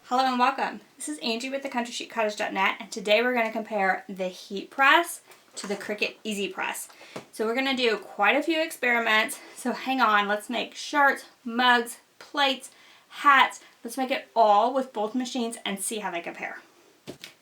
Hello and welcome. This is Angie with theCountryChicCottage.net, and today we're going to compare the heat press to the Cricut EasyPress. So we're going to do quite a few experiments, so hang on, let's make shirts, mugs, plates, hats. Let's make it all with both machines and see how they compare.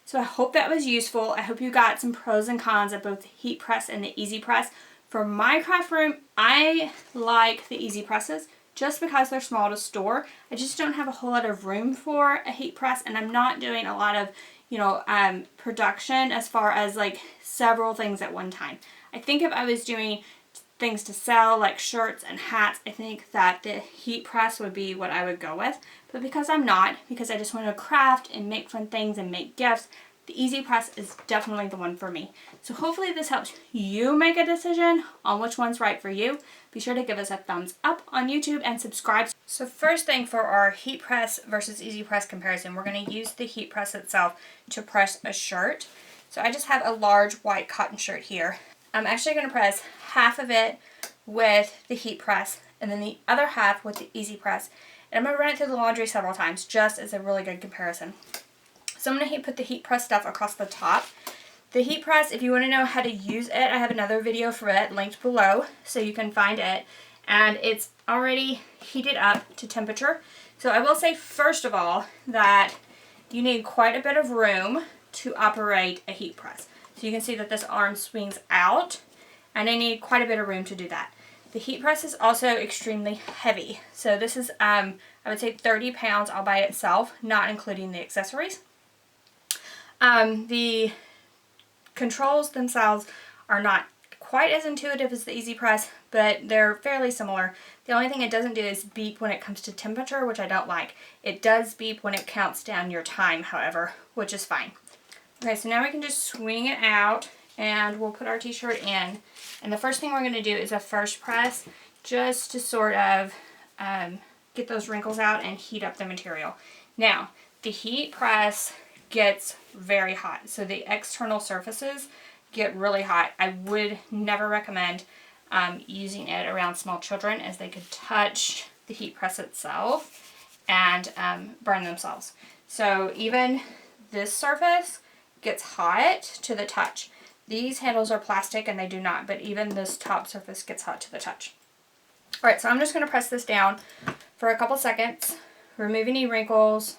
So I hope that was useful. I hope you got some pros and cons of both the heat press and the EasyPress. For my craft room, I like the EasyPresses just because they're small to store. I just don't have a whole lot of room for a heat press, and I'm not doing a lot of, production as far as like several things at one time. I think if I was doing things to sell like shirts and hats, I think that the heat press would be what I would go with. But because I'm not, because I just want to craft and make fun things and make gifts, the EasyPress is definitely the one for me. So hopefully this helps you make a decision on which one's right for you. Be sure to give us a thumbs up on YouTube and subscribe. So first thing for our heat press versus EasyPress comparison, we're going to use the heat press itself to press a shirt. So I just have a large white cotton shirt here. I'm actually going to press half of it with the heat press and then the other half with the EasyPress. And I'm going to run it through the laundry several times just as a really good comparison. So I'm going to put the heat press stuff across the top. The heat press, if you want to know how to use it, I have another video for it linked below so you can find it. And it's already heated up to temperature. So I will say first of all that you need quite a bit of room to operate a heat press. So you can see that this arm swings out and I need quite a bit of room to do that. The heat press is also extremely heavy. So this is, I would say 30 pounds all by itself, not including the accessories. The controls themselves are not quite as intuitive as the EasyPress, but they're fairly similar. The only thing it doesn't do is beep when it comes to temperature, which I don't like. It does beep when it counts down your time, however, which is fine. Okay, so now we can just swing it out and we'll put our t-shirt in. And the first thing we're going to do is a first press just to sort of get those wrinkles out and heat up the material. Now, the heat press gets very hot, so the external surfaces get really hot. I would never recommend using it around small children, as they could touch the heat press itself and burn themselves. So even this surface gets hot to the touch. These handles are plastic and they do not, but even this top surface gets hot to the touch. Alright, so I'm just going to press this down for a couple seconds, remove any wrinkles,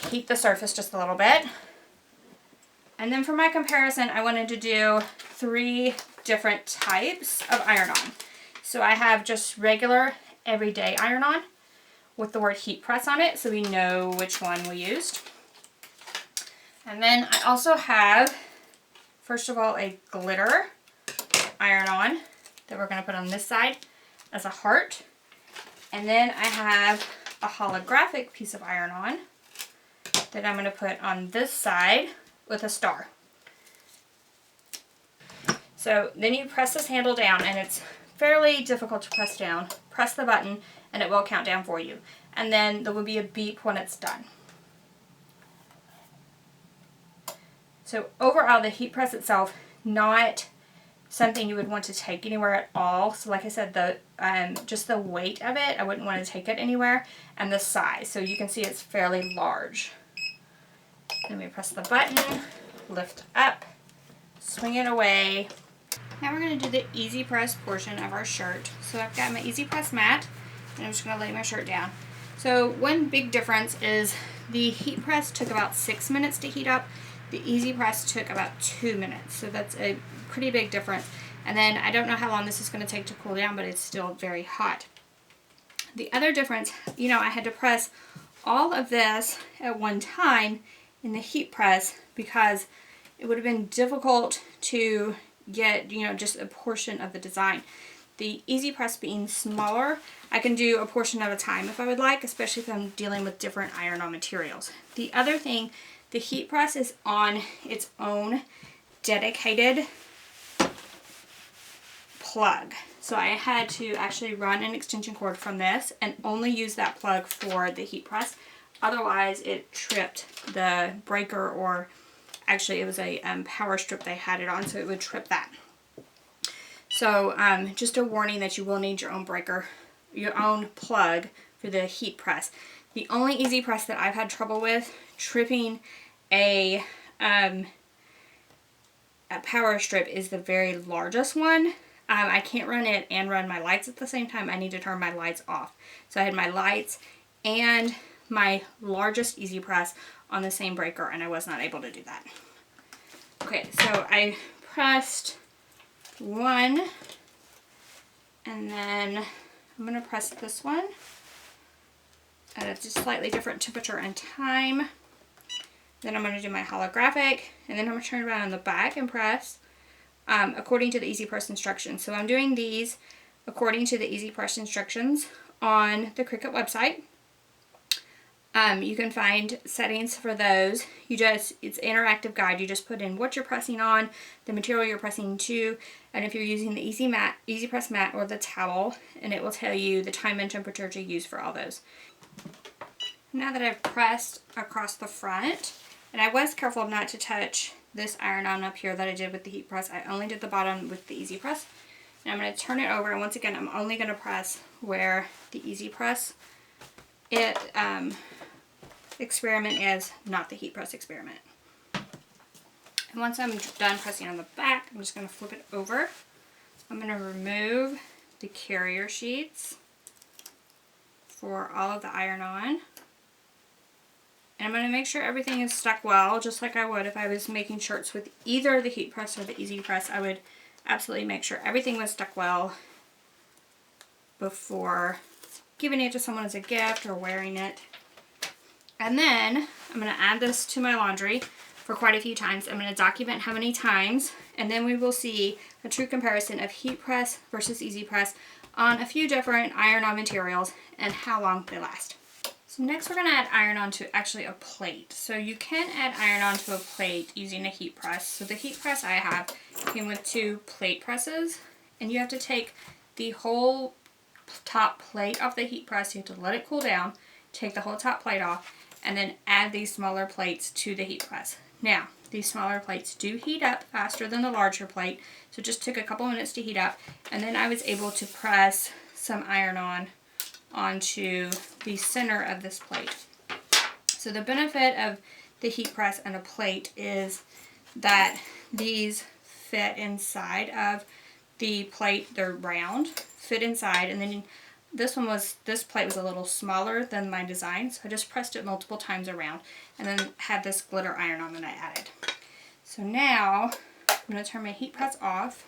heat the surface just a little bit. And then for my comparison, I wanted to do 3 different types of iron-on. So I have just regular everyday iron-on with the word heat press on it, so we know which one we used. And then I also have, first of all, a glitter iron-on that we're going to put on this side as a heart. And then I have a holographic piece of iron-on that I'm going to put on this side with a star. So then you press this handle down, and it's fairly difficult to press down. Press the button and it will count down for you. And then there will be a beep when it's done. So overall, the heat press itself, not something you would want to take anywhere at all. So like I said, just the weight of it, I wouldn't want to take it anywhere, and the size. So you can see it's fairly large. Then we press the button, lift up, swing it away. Now we're going to do the EasyPress portion of our shirt. So I've got my EasyPress mat, and I'm just going to lay my shirt down. So one big difference is the heat press took about 6 minutes to heat up. The EasyPress took about 2 minutes. So that's a pretty big difference. And then I don't know how long this is going to take to cool down, but it's still very hot. The other difference, I had to press all of this at one time in the heat press because it would have been difficult to get, just a portion of the design. The EasyPress being smaller, I can do a portion at a time if I would like, especially if I'm dealing with different iron-on materials. The other thing, the heat press is on its own dedicated plug. So I had to actually run an extension cord from this and only use that plug for the heat press. Otherwise, it tripped the breaker, or actually it was a power strip they had it on, so it would trip that. So just a warning that you will need your own breaker, your own plug for the heat press. The only EasyPress that I've had trouble with tripping a power strip is the very largest one. I can't run it and run my lights at the same time. I need to turn my lights off. So I had my lights and my largest EasyPress on the same breaker, and I was not able to do that. Okay, so I pressed one, and then I'm going to press this one at a just slightly different temperature and time. Then I'm going to do my holographic, and then I'm going to turn around on the back and press according to the EasyPress instructions. So I'm doing these according to the EasyPress instructions on the Cricut website. You can find settings for those. It's an interactive guide. You just put in what you're pressing on, the material you're pressing to, and if you're using the EasyPress mat or the towel, and it will tell you the time and temperature to use for all those. Now that I've pressed across the front, and I was careful not to touch this iron-on up here that I did with the heat press. I only did the bottom with the EasyPress. Now I'm going to turn it over, and once again, I'm only going to press where the EasyPress experiment is, not the heat press experiment. And once I'm done pressing on the back, I'm just going to flip it over. I'm going to remove the carrier sheets for all of the iron-on. And I'm going to make sure everything is stuck well, just like I would if I was making shirts with either the heat press or the EasyPress. I would absolutely make sure everything was stuck well before giving it to someone as a gift or wearing it. And then I'm going to add this to my laundry for quite a few times. I'm going to document how many times, and then we will see a true comparison of heat press versus EasyPress on a few different iron-on materials and how long they last. So next we're going to add iron-on to actually a plate. So you can add iron-on to a plate using a heat press. So the heat press I have came with 2 plate presses, and you have to take the whole top plate off the heat press. You have to let it cool down, take the whole top plate off, and then add these smaller plates to the heat press. Now, these smaller plates do heat up faster than the larger plate, so it just took a couple minutes to heat up, and then I was able to press some iron-on onto the center of this plate. So the benefit of the heat press and a plate is that these fit inside of the plate. They're round, fit inside, and then this plate was a little smaller than my design, so I just pressed it multiple times around and then had this glitter iron-on that I added. So now I'm going to turn my heat press off,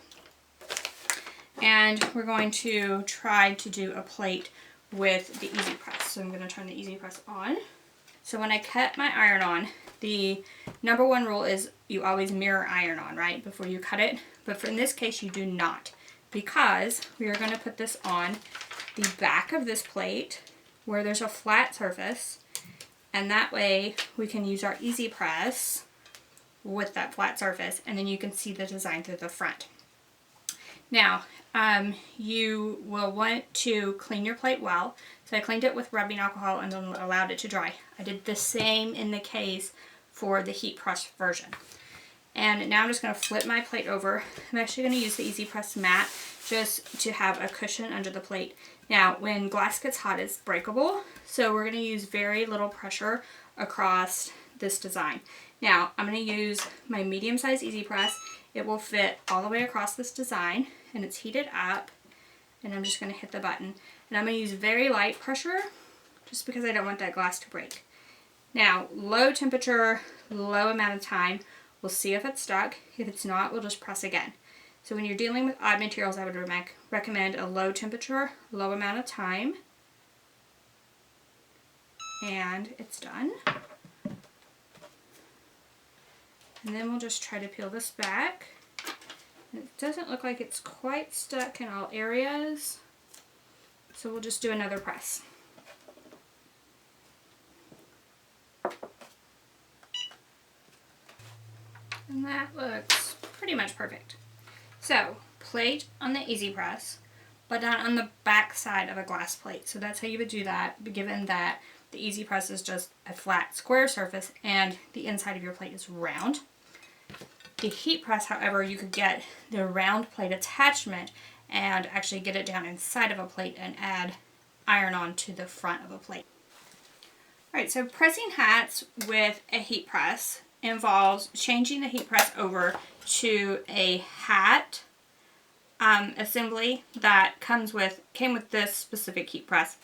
and we're going to try to do a plate with the EasyPress. So I'm going to turn the EasyPress on. So when I cut my iron-on, the number one rule is you always mirror iron-on, right, before you cut it. But in this case, you do not, because we are going to put this on the back of this plate where there's a flat surface, and that way we can use our EasyPress with that flat surface, and then you can see the design through the front. Now, you will want to clean your plate well. So I cleaned it with rubbing alcohol and then allowed it to dry. I did the same in the case for the heat press version. And now I'm just going to flip my plate over. I'm actually going to use the EasyPress mat just to have a cushion under the plate. Now, when glass gets hot, it's breakable, so we're going to use very little pressure across this design. Now, I'm going to use my medium-sized EasyPress. It will fit all the way across this design, and it's heated up, and I'm just going to hit the button. And I'm going to use very light pressure just because I don't want that glass to break. Now, low temperature, low amount of time. We'll see if it's stuck. If it's not, we'll just press again. So when you're dealing with odd materials, I would recommend a low temperature, low amount of time. And it's done. And then we'll just try to peel this back. And it doesn't look like it's quite stuck in all areas, so we'll just do another press. And that looks pretty much perfect. So, plate on the EasyPress, but not on the back side of a glass plate. So that's how you would do that, given that the EasyPress is just a flat square surface and the inside of your plate is round. The heat press, however, you could get the round plate attachment and actually get it down inside of a plate and add iron-on to the front of a plate. Alright, so pressing hats with a heat press involves changing the heat press over to a hat assembly that came with this specific heat press.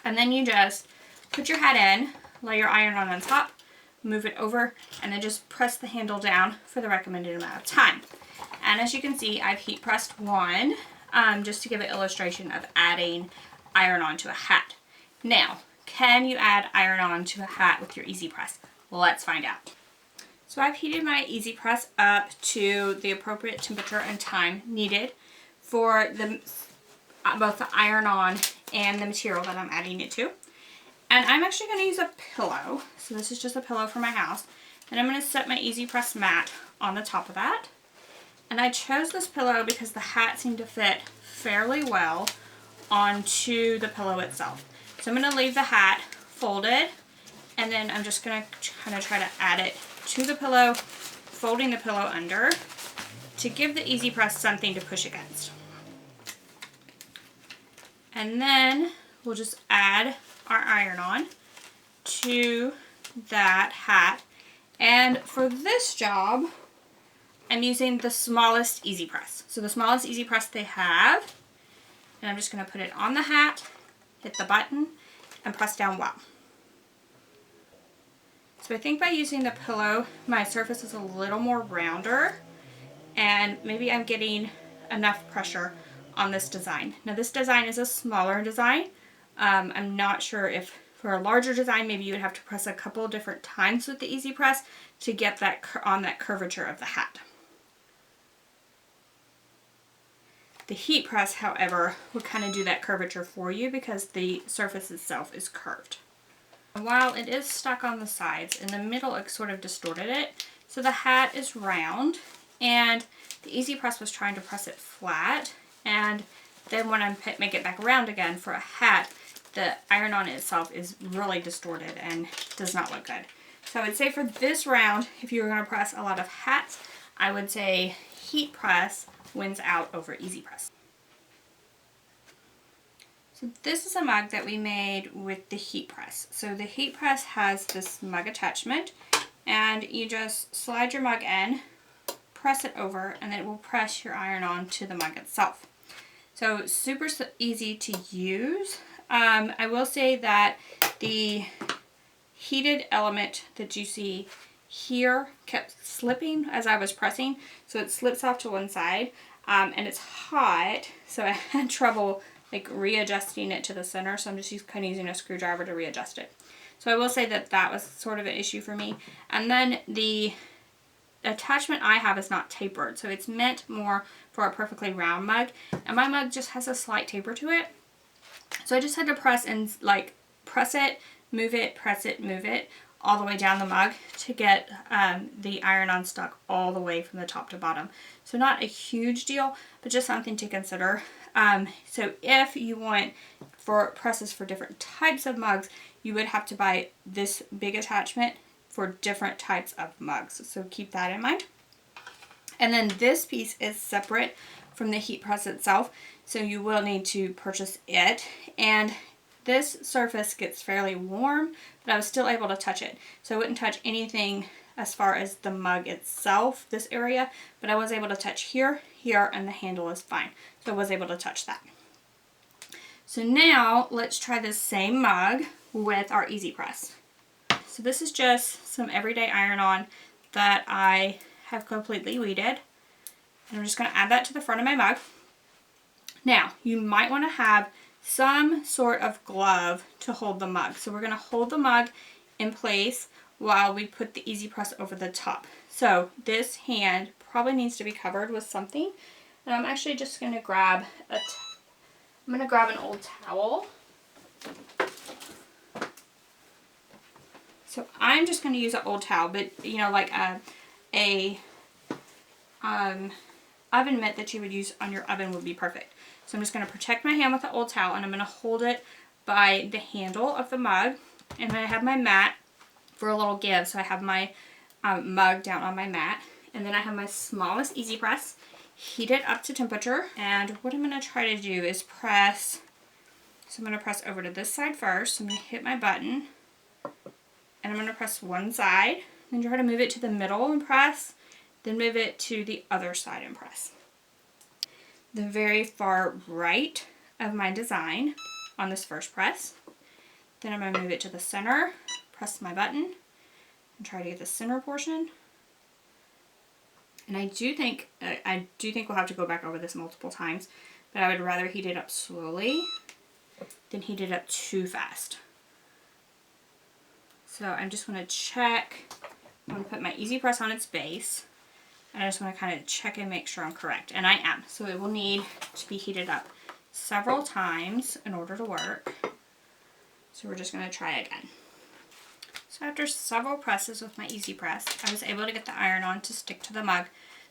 And then you just put your hat in, lay your iron on top, move it over, and then just press the handle down for the recommended amount of time. And as you can see, I've heat pressed one just to give an illustration of adding iron-on to a hat. Now, can you add iron-on to a hat with your EasyPress? Let's find out. So I've heated my EasyPress up to the appropriate temperature and time needed for both the iron-on and the material that I'm adding it to. And I'm actually going to use a pillow. So this is just a pillow for my house. And I'm going to set my EasyPress mat on the top of that. And I chose this pillow because the hat seemed to fit fairly well onto the pillow itself. So I'm going to leave the hat folded, and then I'm just going to kind of try to add it to the pillow, folding the pillow under to give the EasyPress something to push against. And then we'll just add our iron-on to that hat. And for this job, I'm using the smallest EasyPress. So the smallest EasyPress they have. And I'm just going to put it on the hat, hit the button, and press down well. So I think by using the pillow, my surface is a little more rounder, and maybe I'm getting enough pressure on this design. Now this design is a smaller design. I'm not sure if for a larger design, maybe you would have to press a couple of different times with the EasyPress to get that on that curvature of the hat. The heat press, however, will kind of do that curvature for you because the surface itself is curved. And while it is stuck on the sides, in the middle it sort of distorted it. So the hat is round, and the EasyPress was trying to press it flat, and then when I make it back around again for a hat, the iron-on itself is really distorted and does not look good. So I would say for this round, if you were going to press a lot of hats, I would say heat press wins out over EasyPress. So this is a mug that we made with the heat press. So the heat press has this mug attachment, and you just slide your mug in, press it over, and then it will press your iron-on to the mug itself. So super easy to use. I will say that the heated element that you see here kept slipping as I was pressing, so it slips off to one side, and it's hot, so I had trouble like readjusting it to the center, so I'm just kind of using a screwdriver to readjust it. So I will say that that was sort of an issue for me. And then the attachment I have is not tapered, so it's meant more for a perfectly round mug, and my mug just has a slight taper to it. So I just had to press it, move it, press it, move it, all the way down the mug to get the iron-on stuck all the way from the top to bottom. So not a huge deal, but just something to consider. So if you want for presses for different types of mugs, you would have to buy this big attachment for different types of mugs. So keep that in mind. And then this piece is separate from the heat press itself, so you will need to purchase it. And this surface gets fairly warm, but I was still able to touch it. So I wouldn't touch anything as far as the mug itself, this area, but I was able to touch here, here, and the handle is fine. So I was able to touch that. So now let's try this same mug with our EasyPress. So this is just some everyday iron-on that I have completely weeded. And I'm just going to add that to the front of my mug. Now, you might want to have some sort of glove to hold the mug. So we're going to hold the mug in place while we put the EasyPress over the top. So this hand probably needs to be covered with something. And I'm actually just going to grab an old towel. So I'm just going to use an old towel, but you know, like a oven mitt that you would use on your oven would be perfect. So I'm just going to protect my hand with the old towel, and I'm going to hold it by the handle of the mug, and then I have my mat for a little give. So I have my mug down on my mat, and then I have my smallest EasyPress, heat it up to temperature, and what I'm going to try to do is press. So I'm going to press over to this side first. So I'm going to hit my button, press one side, then try to move it to the middle and press, then move it to the other side and press. The very far right of my design on this first press. Then I'm going to move it to the center, press my button, and try to get the center portion. And I do think we'll have to go back over this multiple times, but I would rather heat it up slowly than heat it up too fast. So I'm just going to check. I'm going to put my EasyPress on its base, and I just want to kind of check and make sure I'm correct, and I am. So it will need to be heated up several times in order to work. So we're just going to try again. So after several presses with my EasyPress, I was able to get the iron-on to stick to the mug.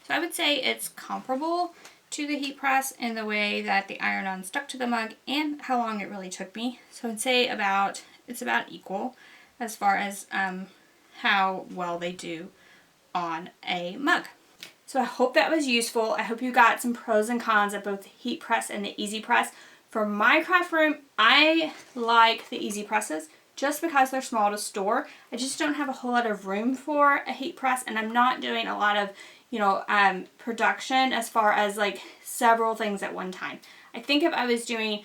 So I would say it's comparable to the heat press in the way that the iron-on stuck to the mug and how long it really took me. So I'd say it's about equal as far as how well they do on a mug. So I hope that was useful. I hope you got some pros and cons of both the heat press and the EasyPress. For my craft room, I like the EasyPresses just because they're small to store. I just don't have a whole lot of room for a heat press, and I'm not doing a lot of, production as far as like several things at one time. I think if I was doing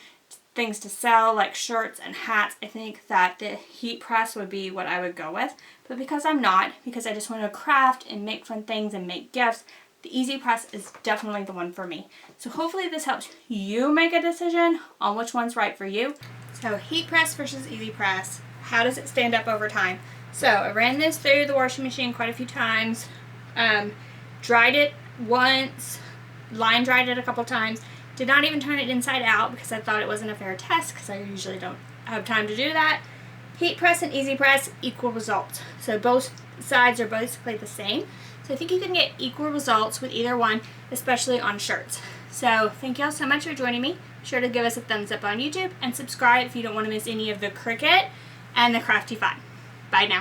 things to sell like shirts and hats, I think that the heat press would be what I would go with. But because I'm not, because I just want to craft and make fun things and make gifts, the EasyPress is definitely the one for me. So hopefully this helps you make a decision on which one's right for you. So heat press versus EasyPress, how does it stand up over time? So I ran this through the washing machine quite a few times, dried it once, line dried it a couple times, did not even turn it inside out because I thought it wasn't a fair test because I usually don't have time to do that. Heat press and EasyPress, equal results. So both sides are basically the same. So I think you can get equal results with either one, especially on shirts. So thank y'all so much for joining me. Be sure to give us a thumbs up on YouTube and subscribe if you don't want to miss any of the Cricut and the Crafty Fun. Bye now.